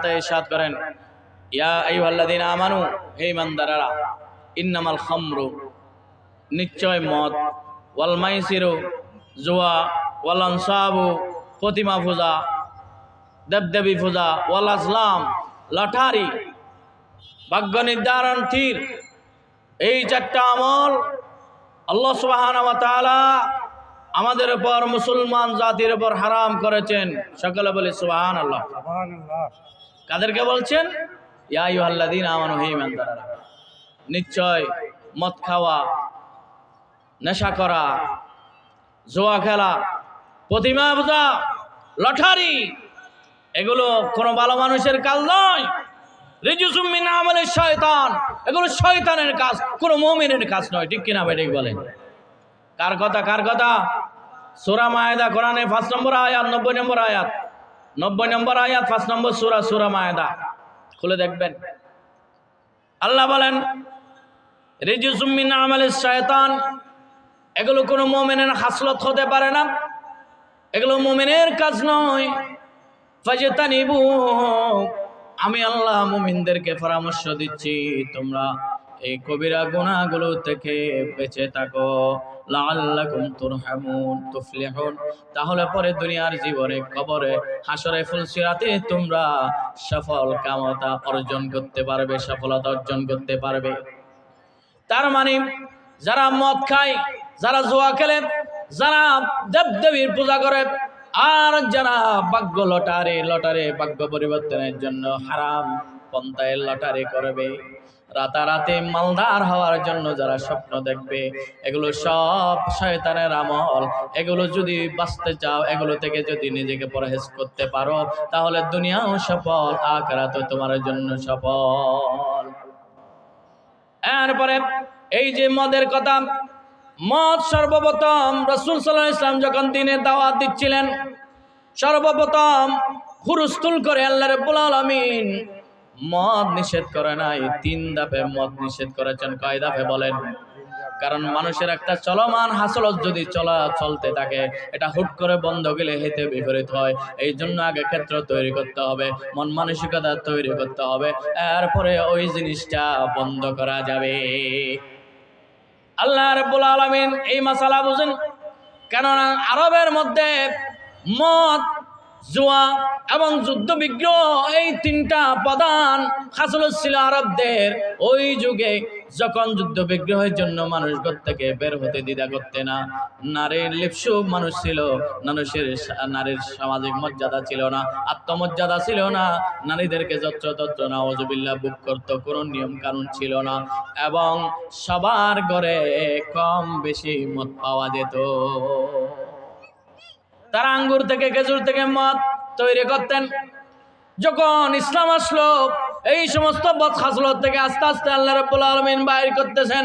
আয়াতে ইরশাদ করেন, ইয়া আইয়ুহাল্লাযীনা আমানু, হে ঈমানদাররা, ইন্নামাল খামরু, নিশ্চয় মদ, ওয়াল মাইসিরু, জুয়া, ওয়াল আনসাবু, প্রতিমা পূজা, দেবদেবী পূজা, ওয়াল আজলাম, লটারি, ভাগ্য নির্ধারণ, তীর, এই চারটা আমল আল্লাহ সুবহানাহু ওয়া তাআলা আমাদের উপর, মুসলমান জাতির উপর হারাম করেছেন। সকলে বলি সুবহানাল্লাহ। কাদেরকে বলছেন? ইয়া আইয়ুহাল্লাযীনা আমানু, হে ঈমানদাররা, নিশ্চয় মদ খাওয়া, নেশা করা, জুয়া খেলা, প্রতিমা পূজা, লটারি, এগুলো কোনো ভালো মানুষের কাজ নয়। রিজসুম মিন আমালিশ শয়তান, এগুলো শয়তানের কাজ, কোনো মুমিনের কাজ নয়। ঠিক কিনা ভাই? ঠিক বলেন। কার কথা? কার কথা? সূরা মায়েদা, কোরআনে ৫ নম্বর আয়াত, ৯০ নম্বর আয়াত, ৯০ নম্বর আয়াত, ৫ নম্বর সূরা, সূরা মায়েদা খুলে দেখবেন। আল্লাহ বলেন, রিজসুম মিন আমালিশ শয়তান, এগুলো কোনো মুমিনের খাসলত হতে পারে না, এগুলো মুমিনের কাজ নয়। ফাজতানিবু, আমি আল্লাহ মুমিনদেরকে পরামর্শ দিচ্ছি, তোমরা এই কবিরা গুনাহগুলো থেকে বেঁচে থাকো। লাআল্লাকুম তুরহামুন তুফলিহুন, তাহলে পরে দুনিয়ার জীবনে, কবরে, হাসরে, ফুলসিরাতে তোমরা সফল কামতা অর্জন করতে পারবে, সফলতা অর্জন করতে পারবে। তার মানে যারা মদ খায়, যারা জুয়া খেলে, যারা দেবদেবীর পূজা করে, আর যারা ভাগ্য লটারে ভাগ্য পরিবর্তনের জন্য হারাম পন্থায় লটারি করবে, রাতারাতি মালদার হওয়ার জন্য যারা স্বপ্ন দেখবে, এগুলো সব শয়তানের আমল। এগুলো যদি বাঁচতে চাও, এগুলো থেকে যদি নিজেকে পরহেজ করতে পারো, তাহলে দুনিয়াও সফল, আখিরাতও তোমার জন্য সফল। এরপরে এই যে মদের কথা, মদ সর্বপ্রথম রাসূল সাল্লাল্লাহু আলাইহি ওয়াসাল্লাম যখন দ্বীনের দাওয়াত দিচ্ছিলেন, সর্বপ্রথম হুরুস্তুল করে আল্লাহ রাব্বুল আলামিন মদ নিষেধ করে নাই, 3 ধাপে মদ নিষেধ করেছেন। কয় ধাপে বলেন? কারণ মানুষের একটা চলমান হাসলত যদি চলতে থাকে, এটা হুট করে বন্ধ গেলে হেতে বিপরীত হয়। এই জন্য আগে ক্ষেত্র তৈরি করতে হবে, মন মানসিকতা তৈরি করতে হবে, এরপরে ওই জিনিসটা বন্ধ করা যাবে। আল্লাহ রাব্বুল আলামিন এই মাসালা বুঝেন, কেননা আরবের মধ্যে মদ, জুয়া এবং যুদ্ধ বিগ্রহ, এই 3টা প্রধান খাসলত ছিল আরবদের। ওই যুগে যখন যুদ্ধ বিগ্রহের জন্য মানুষ ঘর থেকে বের হতে দ্বিধা করতে না, নারীর লিপ্সু মানুষ ছিল, নারীর সামাজিক মর্যাদা ছিল না, আত্মমর্যাদা ছিল না, নারীদেরকে যত্র নাউজুবিল্লাহ বুক করত, কোনো নিয়ম কানুন ছিল না, এবং সবার ঘরে কম বেশি মদ পাওয়া যেত। তারা আঙ্গুর থেকে, খেজুর থেকে মদ তৈরি করতেন। যখন ইসলাম আসলো, এই সমস্ত বদ খাসলত থেকে আস্তে আস্তে আল্লাহ রাব্বুল আলামিন বাইর করতেছেন।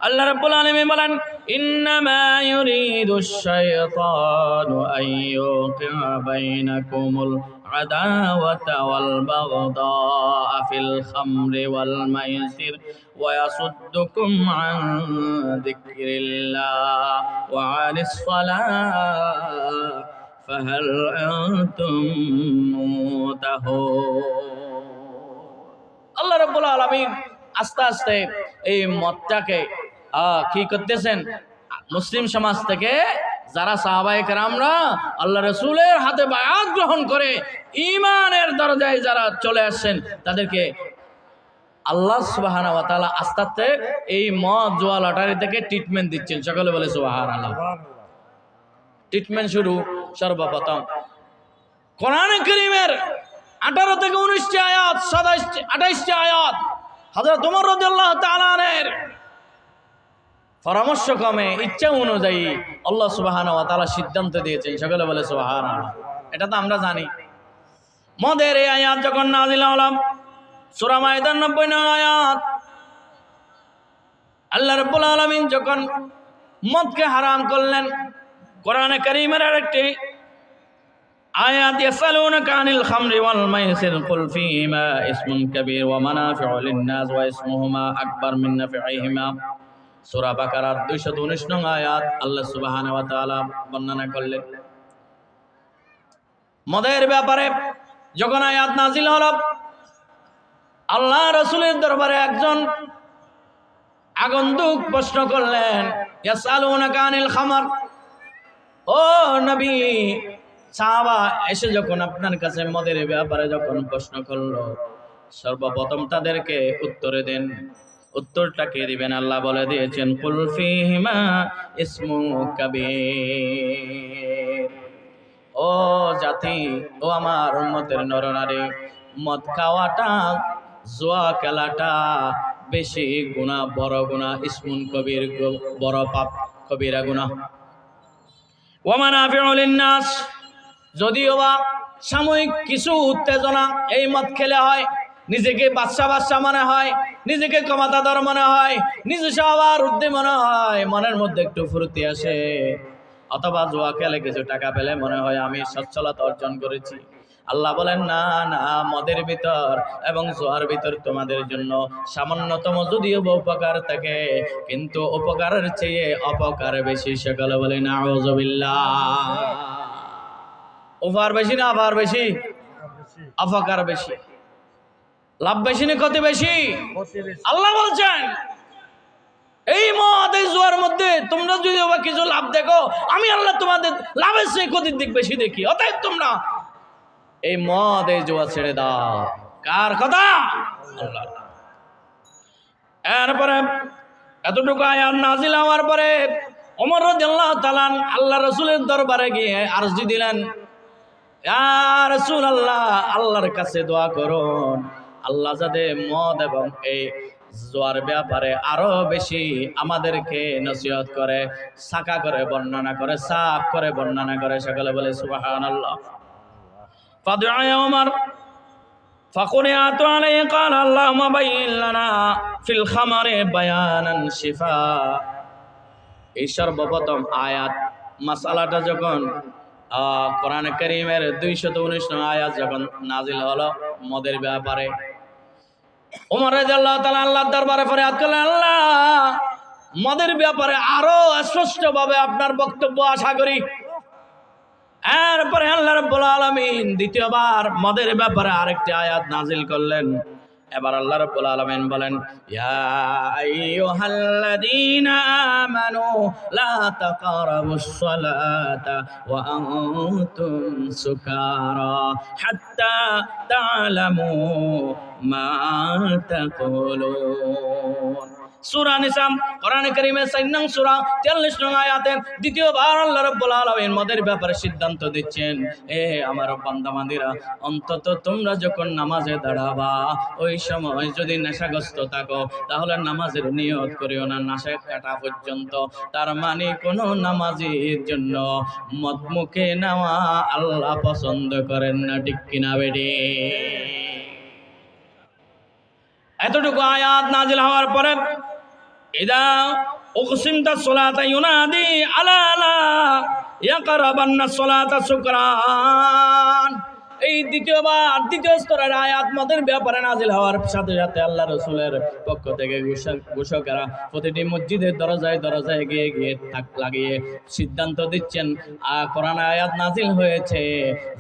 আল্লাহ রাব্বুল আলামিন বলেন, ইন্নামা ইউরিদুশ শাইতানু আইয়ুকিআ বাইনাকুমুল আদাওয়াতা ওয়াল বাগদা ফিল খামরি ওয়াল মাইসির ওয়া ইয়াসুদ্দুকুম আন যিকরিল্লাহ ওয়া আনিস সালাহ ফাহাল আনতুম মুনতাহুন। আল্লাহ রাব্বুল আলামিন আস্তে আস্তে এই মদটাকে কি করতেছেন, মুসলিম সমাজ থেকে যারা সাহাবায়ে কেরামরা আল্লাহ রাসূলের হাতে বায়াত গ্রহণ করে ঈমানের দরজায় যারা চলে আসছেন, তাদেরকে আল্লাহ সুবহানাহু ওয়া তাআলা আস্তে আস্তে এই মদ, জুয়া, লটারি থেকে ট্রিটমেন্ট দিচ্ছেন। সকলে বলে সুবহানাল্লাহ। ট্রিটমেন্ট শুরু সর্বপ্রথম কোরআনে কারীমের 18 থেকে 19টি আয়াত, 28টি আয়াত হযরত ওমর রাদিয়াল্লাহু তাআলা আনহুর পরামর্শক্রমে, ইচ্ছা অনুযায়ী আল্লাহ সুবহানাহু ওয়া তাআলা সিদ্ধান্ত দিয়েছেন। সকলে বলে সুবহানাল্লাহ। এটা তো আমরা জানি। মদের এই আয়াত যখন নাযিল হলো, সূরা মায়েদার 90 নং আয়াত, আল্লাহ রাব্বুল আলামিন যখন মদকে হারাম করলেন, কোরআনে কারীমের আরেকটি আয়াত, ইয়াসালুনাকা আনিল খামরি ওয়াল মাইসির কুল ফীহিমা ইসমুন কাবীর ওয়া মানাফিউ লিন-নাস ওয়া ইসমুহুমা আকবার মিন নাফিহিমা, সূরা বাকারার 219 নং আয়াত আল্লাহ সুবহানাহু ওয়া তাআলা বর্ণনা করলেন। মদের ব্যাপারে যখন আয়াত নাজিল হলো, আল্লাহ রাসূলের দরবারে একজন আগন্তুক প্রশ্ন করলেন, ইয়াসআলুনাকা আনিল খামর। ও নবী, সাহাবা এসে যখন আপনার কাছে মদের ব্যাপারে যখন প্রশ্ন করলো, সর্বপ্রথম তাদেরকে উত্তরে দেন। উত্তরটা কে দিবেন? আল্লাহ বলে দিয়েছেন, কুল ফীহিমা ইসমু কাবীর। ও জাতি, ও আমার উম্মতের নরনারী, মদ খাওয়াটা, জুয়া খেলাটা বেশি গুনাহ, বড় গুনাহ। ইসমুন কবির, বড় পাপ, কবিরা গুনাহ। ওয়া মানাফিউ লিন-নাস, যদিও বা সাময়িক কিছু উত্তেজনা এই মদ খেলে হয়, নিজেকে বাদশা বাদশা মনে হয়, নিজেকে ক্ষমতাধর মনে হয়, নিজে সবার ঊর্ধ্বে মনে হয়, মনের মধ্যে একটু ফুর্তি আসে। অথবা জুয়া খেলে কিছু টাকা পেলে মনে হয় আমি সচ্ছলতা অর্জন করেছি। আল্লাহ বলেন, না না, মদের ভিতর এবং জুয়ার ভিতর তোমাদের জন্য সামান্যতম যদিও উপকার থাকে, কিন্তু উপকারের চেয়ে অপকার বেশি। সকলে বলে নাউযুবিল্লাহ। উপকার বেশি না অপকার বেশি? অপকার বেশি। লাভ বেশি না ক্ষতি বেশি? আল্লাহ বলছেন, এই মদ এই জুয়ার মধ্যে তোমরা যদি কিছু লাভ দেখো, আমি আল্লাহ তোমাদের লাভের চেয়ে ক্ষতির দিক বেশি দেখি। অতএব তোমরা এই মদ এই জুয়া ছেড়ে দাও। কার কথা? আল্লাহ। এরপরে এতটুকু আয়াত নাজিল হওয়ার পরে ওমর রাদিয়াল্লাহু তাআলা আল্লাহ রাসূলের দরবারে গিয়ে আরজি দিলেন, ইয়া রাসূলুল্লাহ, আল্লাহর কাছে দোয়া করুন, আল্লাহ যাতে মদ এবং এই জুয়ার ব্যাপারে আরো বেশি আমাদেরকে নসিহত করে, সাকা করে বর্ণনা করে, সাফ করে বর্ণনা করে। সকলে বলে সুবহানাল্লাহ। ফাদুআ ওমর ফাকুরিয়াতু আলাইহি ক্বাল আল্লাহুম্মা বাইয়িন লানা ফিল খামারি বায়ানান শিফা। এই সর্বপ্রথম আয়াত মাসআলাটা যখন কোরআনে কারীমের 219 নং আয়াত যখন নাজিল হলো মদের ব্যাপারে, ওমর রাদিয়াল্লাহু তাআলা আল্লাহর দরবারে ফরিয়াদ করলেন, আল্লাহ, মদের ব্যাপারে আরো স্পষ্টভাবে আপনার বক্তব্য আশা করি। এরপরে আল্লাহ রাব্বুল আলামিন দ্বিতীয়বার মদের ব্যাপারে আরেকটি আয়াত নাজিল করলেন। এবার আল্লাহ রাব্বুল আলামিন বলেন, ইয়া আইয়ুহাল্লাযীনা আমানু লা তাকরাবুস সালাতা ওয়া আনতুম সুকারা হাত্তা তা'লামু মা তাকুলুন। সূরা নিসা কোরআনে কারীমের 4 নং সূরা 43 নং আয়াতের দ্বিতীয়বার আল্লাহ রাব্বুল আলামিন মদের ব্যাপারে সিদ্ধান্ত দিচ্ছেন, এ আমার বান্দাবান্দীরা, অন্তত তোমরা যখন নামাজে দাঁড়াবা ওই সময় যদি নেশাগ্রস্ত থাকো তাহলে নামাজের নিয়ত করিও না নেশা কাটা পর্যন্ত। তার মানে কোন নামাজীর জন্য মদ মুখে নেওয়া আল্লাহ পছন্দ করেন না। ঠিক কিনা বেডি? এতটুকু আয়াত নাজিল হওয়ার পরে ইদা উকসিমতা সলাতা ইউনাদি আলা লা ইয়াকরাবান্না সলাতা সুকরান। এই দ্বিতীয় স্তরের আয়াত মদের ব্যাপারে নাজিল হওয়ার সাথে সাথে আল্লাহ রাসূলের পক্ষ থেকে ঘোষকেরা প্রতিটি মসজিদের দরজায় দরজায় গিয়ে গিয়ে তাক লাগিয়ে সিদ্ধান্ত দিচ্ছেন, কোরআন আয়াত নাজিল হয়েছে,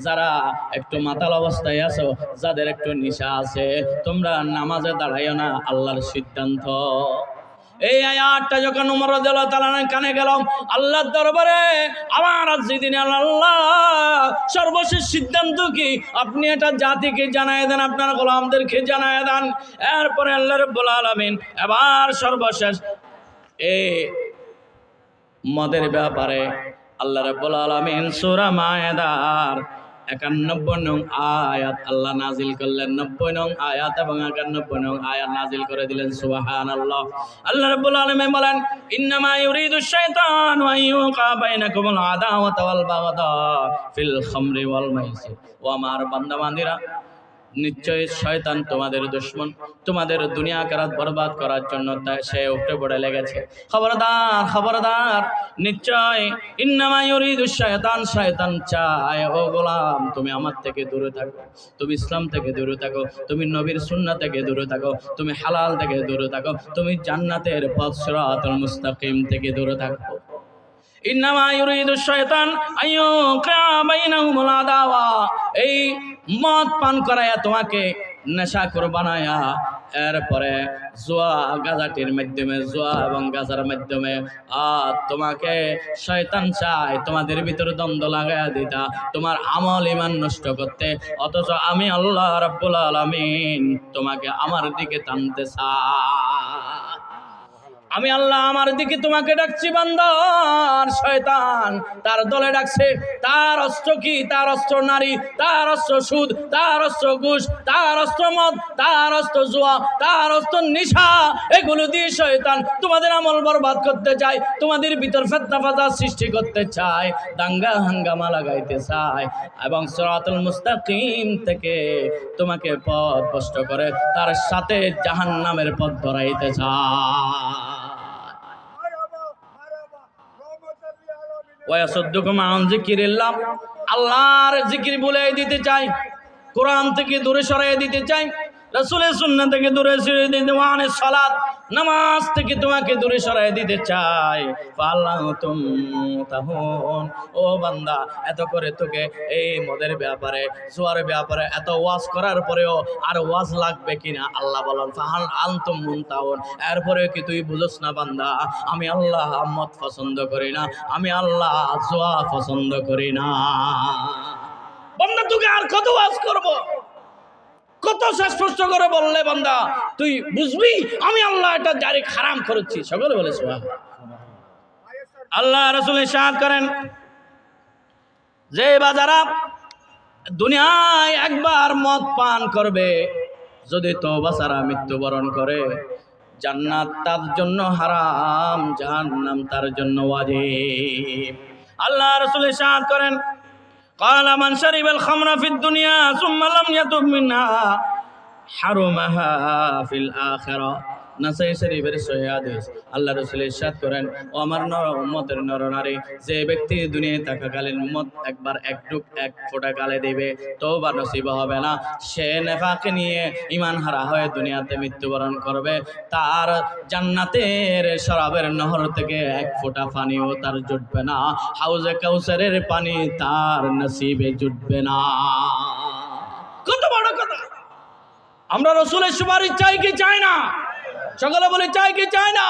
যারা একটু মাতাল অবস্থায় আছো, যাদের একটু নেশা আছে, তোমরা নামাজে দাঁড়াইও না, আল্লাহর সিদ্ধান্ত। এই আয়াতটা যখন ওমর রাদিয়াল্লাহু তাআলা কানে গেল আল্লাহর দরবারে, আমার আজিদিন আল্লাহ, সর্বশেষ সিদ্ধান্ত কি? আপনি এটা জাতিকে জানায় দেন, আপনার গোলামদেরকে জানায় দেন। এরপরে আল্লাহ রাব্বুল আলামিন এবার সর্বশেষ এই মদের ব্যাপারে আল্লাহ রাব্বুল আলামিন সূরা মায়েদার 91 নং আয়াত আল্লাহ নাজিল করলেন। 90 নং আয়াত এবং 91 নং আয়াত নাজিল করে দিলেন। সুবহানাল্লাহ। আল্লাহ রাব্বুল আলামিন বলেন, ইন্নামা ইউরিদুশ শাইতানু আন ইউকা বাইনাকুমুল আদাওয়াতা ওয়াল বাগদা ফিল খামরি ওয়াল মাইসির। ও আমার বান্দাবান্দীরা, নিশ্চয় শয়তান তোমাদের দুশমন, তোমাদের দুনিয়া আখিরাত বরবাদ করার জন্য তাই সে উঠে পড়ে লেগেছে। খবরদার খবরদার, নিশ্চয় ইন্নামা ইউরিদুশ শাইতান, শয়তান চায় ও গোলাম তুমি আমার থেকে দূরে থাকো, তুমি ইসলাম থেকে দূরে থাকো, তুমি নবীর সুন্নাহ থেকে দূরে থাকো, তুমি হালাল থেকে দূরে থাকো, তুমি জান্নাতের পথ সিরাতুল মুস্তাকিম থেকে দূরে থাকো। ইন্নামা ইউরিদুশ শাইতান আন ইউকিআ বাইনাহুমুল আদাওয়া, এই মদ পান করায়া তোমাকে নেশাখোর বানায়া এরপরে জুয়া গাজাটির মাধ্যমে জুয়া এবং গাজার মাধ্যমে তোমাকে শয়তান চায় তোমাদের ভিতরে দ্বন্দ্ব লাগায়া দিতা, তোমার আমল ইমান নষ্ট করতে। অথচ আমি আল্লাহ রাব্বুল আলামিন তোমাকে আমার দিকে টানতে চাই। আমি আল্লাহ আমার দিকে তোমাকে ডাকছি বান্দা। আর শয়তান তার দলে ডাকছে। তার অস্ত্র কি? তার অস্ত্র নারী, তার অস্ত্র সুদ, তার অস্ত্র ঘুষ, তার অস্ত্র মদ, তার অস্ত্র জুয়া, তার অস্ত্র নিশা। এগুলো দিয়ে শয়তান তোমাদের আমল বরবাদ করতে চায়, তোমাদের ভিতর ফিতনা ফাসাদ সৃষ্টি করতে চায়, দাঙ্গা হাঙ্গামা লাগাইতে চায় এবং সিরাতুল মুস্তাকিম থেকে তোমাকে পথ ভ্রষ্ট করে তার সাথে জাহান্নামের পথ ধরাইতে চায়। ওয়াসুদ্দুকুম আন যিকিরিল্লাহ, আল্লাহর জিকির ভুলে দিতে চাই, কোরআন থেকে দূরে সরিয়ে দিতে চাই, রাসূলের সুন্নাহ থেকে দূরে সরিয়ে দিতে, ওয়ানিস সালাত নামাজ থেকে তোমাকে দূরে সরিয়ে দিতে চাই। ফাল্লাতুম তাহুন, ও বান্দা, এত করে তোকে এই মদের ব্যাপারে জুয়ার ব্যাপারে এত ওয়াজ করার পরেও আর ওয়াজ লাগবে কিনা আল্লাহ বলেন ফাহাল আনতুম মুনতাহুন। এরপরে কি তুই বুঝছ না বান্দা, আমি আল্লাহ মদ পছন্দ করি না, আমি আল্লাহ জুয়া পছন্দ করি না। বান্দা তোকে আর কত ওয়াজ করব, কত স্পষ্ট করে বললে বান্দা তুই বুঝবি আমি আল্লাহ এটা ডাইরেক্ট হারাম করেছি। সকলে বলে সুবহানাল্লাহ। আল্লাহ রাসূল ইরশাদ করেন যে বাজারা দুনিয়ায় একবার মদ পান করবে, যদি তওবা ছাড়া মৃত্যুবরণ করে, জান্নাত তার জন্য হারাম, জাহান্নাম তার জন্য ওয়াজিব। আল্লাহ রাসূল ইরশাদ করেন قال من شرب الخمر في الدنيا ثم لم يتب منها حرمها في الآخرة। নাসাই শরীফের সহিহ হাদিস। আল্লাহ রাসূল ইরশাদ করেন, ও আমার উম্মতের নরনারী, যে ব্যক্তি দুনিয়ায় থাকাকালীন মদ একবার এক ফোঁটা গালে দিবে, তওবা নসিব হবে না, সে নেফাক নিয়ে ঈমান হারা হয়ে দুনিয়াতে মৃত্যুবরণ করবে, তার জান্নাতের শরাবের নহর থেকে এক ফোঁটা পানিও তার জুটবে না, হাউজে কাউসারের পানি তার নসিবে জুটবে না। কত বড় কথা! আমরা রাসূলের সুপারিশ চাই কি চাই না? সকলে বলে চাই কি চাই না?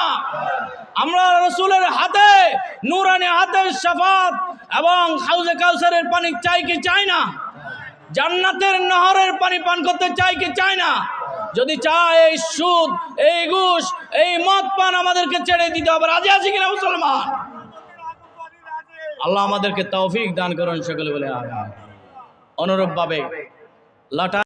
আমরা রাসূলের হাতে নূরানি হাতে শাফাত এবং হাউজে কাউসারের পানি চাই কি চাই না? জান্নাতের নহরের পানি পান করতে চাই কি চাই না? যদি চাই এই সুদ, এই ঘুষ, এই মদ পান আমাদেরকে ছেড়ে দিতে হবে। রাজি আছি কিনা মুসলমান? আল্লাহ আমাদেরকে তৌফিক দান করুন। সকলে বলে আমিন। অনুরূপভাবে লাটা